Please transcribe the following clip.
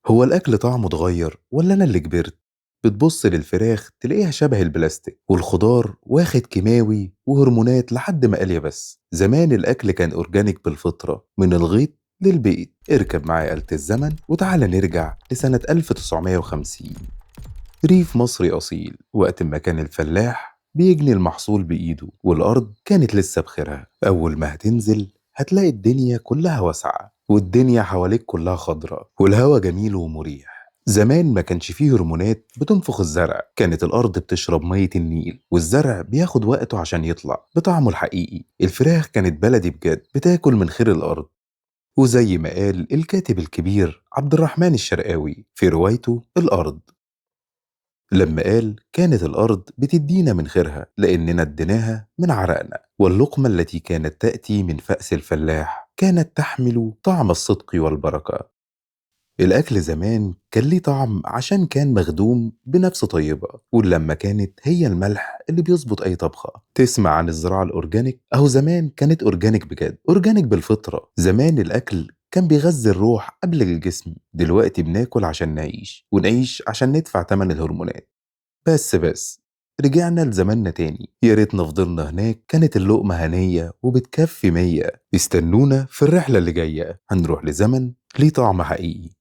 هو الأكل طعمه اتغير ولا أنا اللي كبرت؟ بتبص للفراخ تلاقيها شبه البلاستيك، والخضار واخد كيماوي وهرمونات لحد ما قال يا بس. زمان الأكل كان أورجانيك بالفطرة، من الغيط للبيت. اركب معايا آلة الزمن وتعالى نرجع لسنة 1950. ريف مصري أصيل، وقت ما كان الفلاح بيجني المحصول بإيده والأرض كانت لسه بخيرها. أول ما هتنزل هتلاقي الدنيا كلها واسعة، والدنيا حواليك كلها خضرة، والهوا جميل ومريح. زمان ما كانش فيه هرمونات بتنفخ الزرع، كانت الأرض بتشرب مية النيل، والزرع بياخد وقته عشان يطلع بطعمه الحقيقي. الفراخ كانت بلدي بجد، بتاكل من خير الأرض. وزي ما قال الكاتب الكبير عبد الرحمن الشرقاوي في روايته الأرض، لما قال كانت الأرض بتدينا من خيرها لأننا اديناها من عرقنا، واللقمة التي كانت تأتي من فأس الفلاح كانت تحمل طعم الصدق والبركة. الأكل زمان كان ليه طعم عشان كان مخدوم بنفس طيبة، واللمة كانت هي الملح اللي بيظبط أي طبخة. تسمع عن الزراعة الأورجانيك؟ أهو زمان كانت أورجانيك بجد، أورجانيك بالفطرة. زمان الأكل كان بيغذي الروح قبل الجسم، دلوقتي بناكل عشان نعيش، ونعيش عشان ندفع تمن الهرمونات. بس رجعنا لزماننا تاني، يا ريتنا فضلنا هناك، كانت اللقمة هنية وبتكفي 100. استنونا في الرحلة اللي جاية، هنروح لزمن ليه طعم حقيقي.